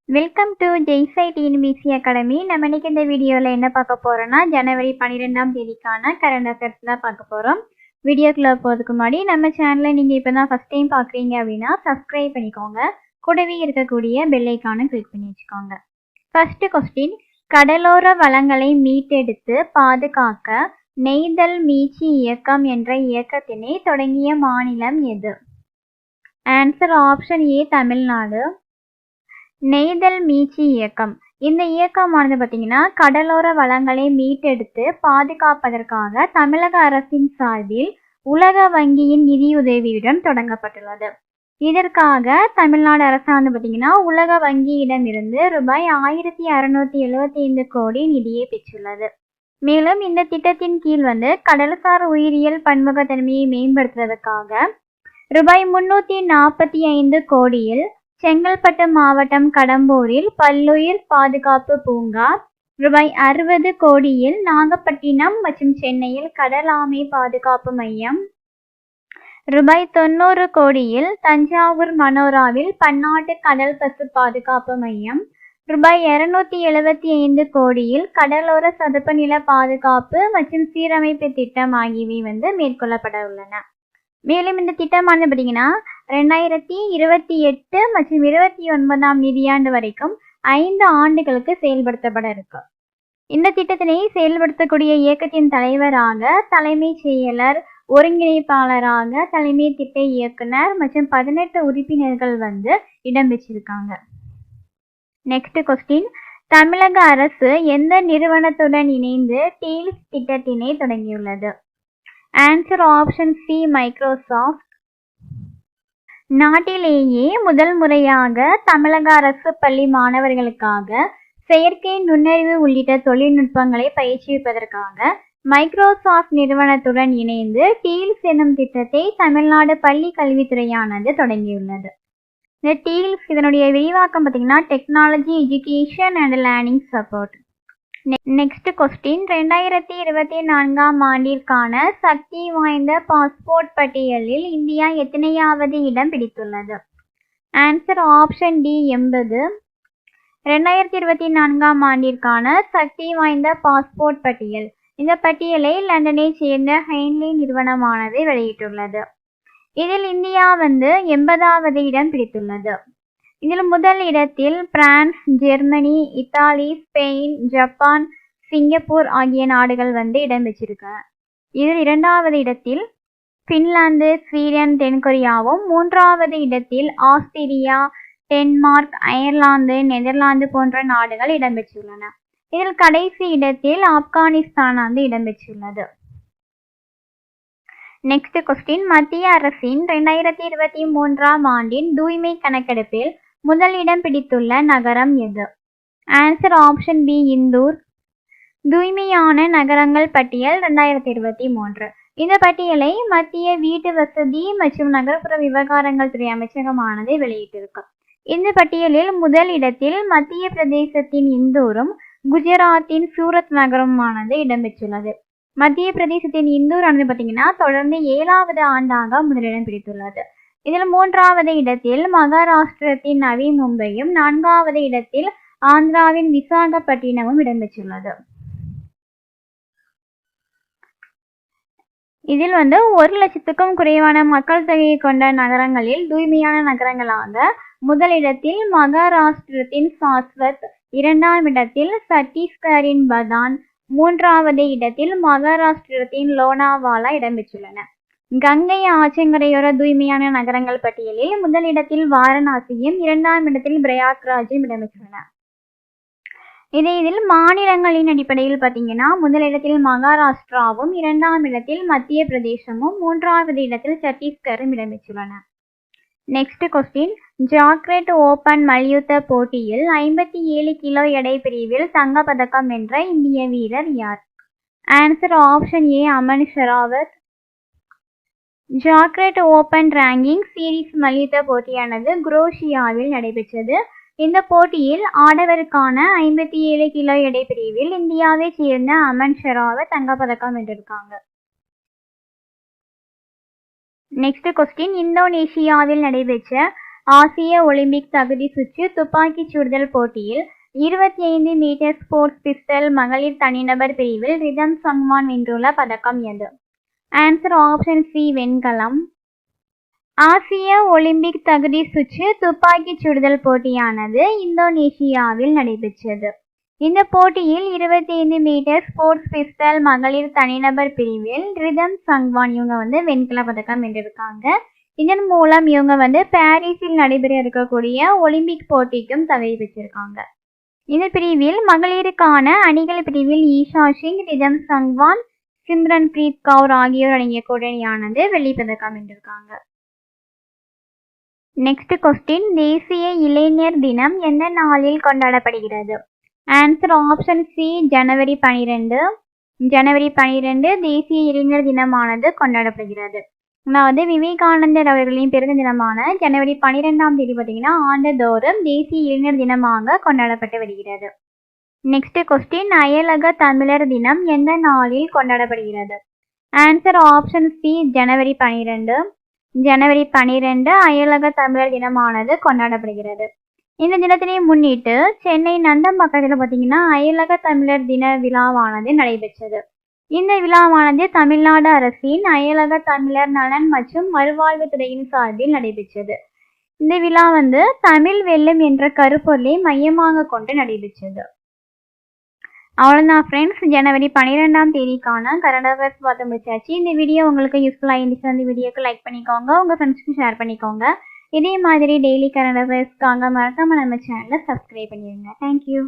Welcome to ஜெய்சை TNPSC academy. நம்ம இன்னைக்கு இந்த வீடியோவில் என்ன பார்க்க போகிறோன்னா, ஜனவரி 12ஆம் தேதிக்கான கரண்ட் அஃபேர்ஸ் தான் பார்க்க போகிறோம். வீடியோக்குள்ளே போகிறதுக்கு முன்னாடி நம்ம சேனலை நீங்கள் இப்போ தான் ஃபஸ்ட் டைம் பார்க்குறீங்க அப்படின்னா சப்ஸ்கிரைப் பண்ணிக்கோங்க. கூடவே இருக்கக்கூடிய பெல் ஐக்கானை கிளிக் பண்ணி வச்சுக்கோங்க. ஃபர்ஸ்ட் கொஸ்டின், கடலோர வளங்களை மீட்டெடுத்து பாதுகாக்க நெய்தல் மீட்சி இயக்கம் என்ற இயக்கத்தினை தொடங்கிய மாநிலம் எது? ஆன்சர் ஆப்ஷன் ஏ, தமிழ்நாடு. நெய்தல் மீட்சி இயக்கம், இந்த இயக்கமானது பார்த்தீங்கன்னா கடலோர வளங்களை மீட்டெடுத்து பாதுகாப்பதற்காக தமிழக அரசின் சார்பில் உலக வங்கியின் நிதியுதவியுடன் தொடங்கப்பட்டுள்ளது. இதற்காக தமிழ்நாடு அரசானது பார்த்தீங்கன்னா உலக வங்கியிடமிருந்து ரூபாய் 1675 கோடி நிதியை பெற்றுள்ளது. மேலும் இந்த திட்டத்தின் கீழ் கடல்சார் உயிரியல் பன்முகத்தன்மையை மேம்படுத்துவதற்காக ரூபாய் 345 கோடியில் செங்கல்பட்டு மாவட்டம் கடம்பூரில் பல்லுயிர் பாதுகாப்பு பூங்கா, ரூபாய் 60 கோடியில் நாகப்பட்டினம் மற்றும் சென்னையில் கடல் ஆமை பாதுகாப்பு மையம், ரூபாய் 90 கோடியில் தஞ்சாவூர் மனோராவில் பன்னாட்டு கடல் பசு பாதுகாப்பு மையம், ரூபாய் 275 கோடியில் கடலோர சதுப்பு நில பாதுகாப்பு மற்றும் சீரமைப்பு திட்டம் ஆகியவை மேற்கொள்ளப்பட உள்ளன. மேலும் இந்த திட்டமானது பார்த்தீங்கன்னா 2028 மற்றும் 29ஆம் நிதியாண்டு வரைக்கும் 5 ஆண்டுகளுக்கு செயல்படுத்தப்பட இருக்கு. இந்த திட்டத்தினை செயல்படுத்தக்கூடிய இயக்கத்தின் தலைவராக தலைமைச் செயலர், ஒருங்கிணைப்பாளராக தலைமை திட்ட இயக்குனர் மற்றும் 18 உறுப்பினர்கள் இடம்பெற்றிருக்காங்க. நெக்ஸ்ட் கொஸ்டின், தமிழக அரசு எந்த நிறுவனத்துடன் இணைந்து டீல்ஸ் திட்டத்தினை தொடங்கியுள்ளது? Answer option C, Microsoft. நாட்டிலேயே முதல் முறையாக தமிழக அரசு பள்ளி மாணவர்களுக்காக செயற்கை நுண்ணறிவு உள்ளிட்ட தொழில்நுட்பங்களை பயிற்சிப்பதற்காக மைக்ரோசாஃப்ட் நிறுவனத்துடன் இணைந்து டீல்ஸ் எனும் திட்டத்தை தமிழ்நாடு பள்ளி கல்வித்துறையானது தொடங்கியுள்ளது. இந்த டீல்ஸ் இதனுடைய விரிவாக்கம் பார்த்தீங்கன்னா technology education and learning support. Next question, 2024ஆம் ஆண்டிற்கான சக்தி வாய்ந்த பாஸ்போர்ட் பட்டியலில் இந்தியா எத்தனையாவது இடம் பிடித்துள்ளது? Answer option D, 80. 2024ஆம் ஆண்டிற்கான சக்தி வாய்ந்த பாஸ்போர்ட் பட்டியல், இந்த பட்டியலை லண்டனை சேர்ந்த ஹெயின்லி நிறுவனமானது வெளியிட்டுள்ளது. இதில் இந்தியா 80வது இடம் பிடித்துள்ளது. இதில் முதல் இடத்தில் France, Germany, Italy, Spain, Japan, Singapore ஆகிய நாடுகள் இடம்பெற்றிருக்க. இதில் 2வது இடத்தில் பின்லாந்து, ஸ்வீடன், தென்கொரியாவும், 3வது இடத்தில் ஆஸ்திரியா, டென்மார்க், அயர்லாந்து, நெதர்லாந்து போன்ற நாடுகள் இடம்பெற்றுள்ளன. இதில் கடைசி இடத்தில் ஆப்கானிஸ்தான் இடம்பெற்றுள்ளது. நெக்ஸ்ட் கொஸ்டின், மத்திய அரசின் 2023ஆம் ஆண்டின் தூய்மை கணக்கெடுப்பில் முதல் இடம் பிடித்துள்ள நகரம் எது? Answer option B, Indore. தூய்மையான நகரங்கள் பட்டியல் 2023. இந்த பட்டியலை மத்திய வீட்டு வசதி மற்றும் நகர்ப்புற விவகாரங்கள் துறை அமைச்சகமானது வெளியிட்டிருக்கு. இந்த பட்டியலில் முதல் இடத்தில் மத்திய பிரதேசத்தின் இந்தூரும் குஜராத்தின் சூரத் நகரமானது இடம்பெற்றுள்ளது. மத்திய பிரதேசத்தின் இந்தூர் பார்த்தீங்கன்னா தொடர்ந்து 7வது ஆண்டாக முதலிடம் பிடித்துள்ளது. இதில் 3வது இடத்தில் மகாராஷ்டிரத்தின் நவி மும்பையும், 4வது இடத்தில் ஆந்திராவின் விசாகப்பட்டினமும் இடம்பெற்றுள்ளது. இதில் 1,00,000க்கும் குறைவான மக்கள் தொகையை கொண்ட நகரங்களில் தூய்மையான நகரங்களாக முதலிடத்தில் மகாராஷ்டிரத்தின் சாஸ்வத், 2ஆம் இடத்தில் சத்தீஸ்கரின் பதான், 3வது இடத்தில் மகாராஷ்டிரத்தின் லோனாவாலா இடம்பெற்றுள்ளன. கங்கை ஆற்றங்கரையோர தூய்மையான நகரங்கள் பட்டியலில் முதலிடத்தில் வாரணாசியும், 2ஆம் இடத்தில் பிரயாக்ராஜும் இடம்பெற்றுள்ளன. இதில் மாநிலங்களின் அடிப்படையில் பார்த்தீங்கன்னா முதலிடத்தில் மகாராஷ்டிராவும், 2ஆம் இடத்தில் மத்திய பிரதேசமும், 3வது இடத்தில் சத்தீஸ்கரும் இடம்பெற்றுள்ளன. நெக்ஸ்ட் கொஸ்டின், ஜாக்ரெட் ஓபன் மல்யுத்த போட்டியில் 57 கிலோ எடை பிரிவில் தங்கப்பதக்கம் வென்ற இந்திய வீரர் யார்? Answer option A, Aman Sehrawat. Zagreb open ranking series மல்யுத்த போட்டியானது குரோஷியாவில் நடைபெற்றது. இந்த போட்டியில் ஆடவருக்கான 57 கிலோ எடை பிரிவில் இந்தியாவை சேர்ந்த அமன் ஷெராவத் தங்கப்பதக்கம் வென்றிருக்காங்க. நெக்ஸ்ட் கொஸ்டின், இந்தோனேஷியாவில் நடைபெற்ற ஆசிய ஒலிம்பிக் தகுதி சுற்று துப்பாக்கிச் சுடுதல் போட்டியில் 25 மீட்டர் ஸ்போர்ட்ஸ் பிஸ்டல் மகளிர் தனிநபர் பிரிவில் ரிதம் சங்வான் வென்றுள்ள பதக்கம் எது? ஆன்சர் ஆப்ஷன் சி வெண்கலம். ஆசிய ஒலிம்பிக் தகுதி சுற்று துப்பாக்கிச் சுடுதல் போட்டியானது இந்தோனேஷியாவில் நடைபெற்றது. இந்த போட்டியில் 25 மீட்டர் ஸ்போர்ட்ஸ் பிஸ்டல் மகளிர் தனிநபர் பிரிவில் ரிதம் சங்வான் இவங்க வெண்கல பதக்கம் வென்றிருக்காங்க. இதன் மூலம் இவங்க பாரிஸில் நடைபெற இருக்கக்கூடிய ஒலிம்பிக் போட்டிக்கும் தகுதி பெற்றிருக்காங்க. இந்த பிரிவில் மகளிருக்கான அணிகள் பிரிவில் ஈஷா சிங், ரிதம் சங்வான், சிம்ரன் பிரீத் கவுர் ஆகியோர் அடங்கிய கூட்டணியானது வெள்ளிப்பதக்கம் வென்றிருக்காங்க. நெக்ஸ்ட் கொஸ்டின், தேசிய இளைஞர் தினம் எந்த நாளில் கொண்டாடப்படுகிறது? ஆன்சர் ஆப்ஷன் சி ஜனவரி 12. ஜனவரி 12 தேசிய இளைஞர் தினமானது கொண்டாடப்படுகிறது. அதாவது விவேகானந்தர் அவர்களின் பிறந்த தினமான ஜனவரி 12ஆம் தேதி பார்த்தீங்கன்னா ஆண்டுதோறும் தேசிய இளைஞர் தினமாக கொண்டாடப்பட்டு வருகிறது. நெக்ஸ்ட் கொஸ்டின், அயலக தமிழர் தினம் எந்த நாளில் கொண்டாடப்படுகிறது? ஆன்சர் ஆப்ஷன் சி ஜனவரி 12. ஜனவரி 12 அயலக தமிழர் தினமானது கொண்டாடப்படுகிறது. இந்த தினத்தினை முன்னிட்டு சென்னை நந்தம்பாக்கத்தில் பார்த்தீங்கன்னா அயலக தமிழர் தின விழாவானது நடைபெற்றது. இந்த விழாவானது தமிழ்நாடு அரசின் அயலக தமிழர் நலன் மற்றும் மறுவாழ்வு துறையின் சார்பில் நடைபெற்றது. இந்த விழா தமிழ் வெல்லும் என்ற கருப்பொருளை மையமாக கொண்டு நடைபெற்றது. அவ்வளோதான் ஃப்ரெண்ட்ஸ், ஜனவரி 12ஆம் தேதிக்கான கரண்ட் அஃபேர்ஸ் பார்த்து முடிச்சாச்சு. இந்த வீடியோ உங்களுக்கு யூஸ்ஃபுல்லாக இருந்துச்சு. அந்த வீடியோக்கு லைக் பண்ணிக்கோங்க, உங்கள் ஃப்ரெண்ட்ஸ்க்கு ஷேர் பண்ணிக்கோங்க. இதே மாதிரி டெய்லி கரண்ட் அஃபேர்ஸ்க்காக மறக்காம நம்ம சேனலை சப்ஸ்கிரைப் பண்ணிடுங்க. தேங்க்யூ.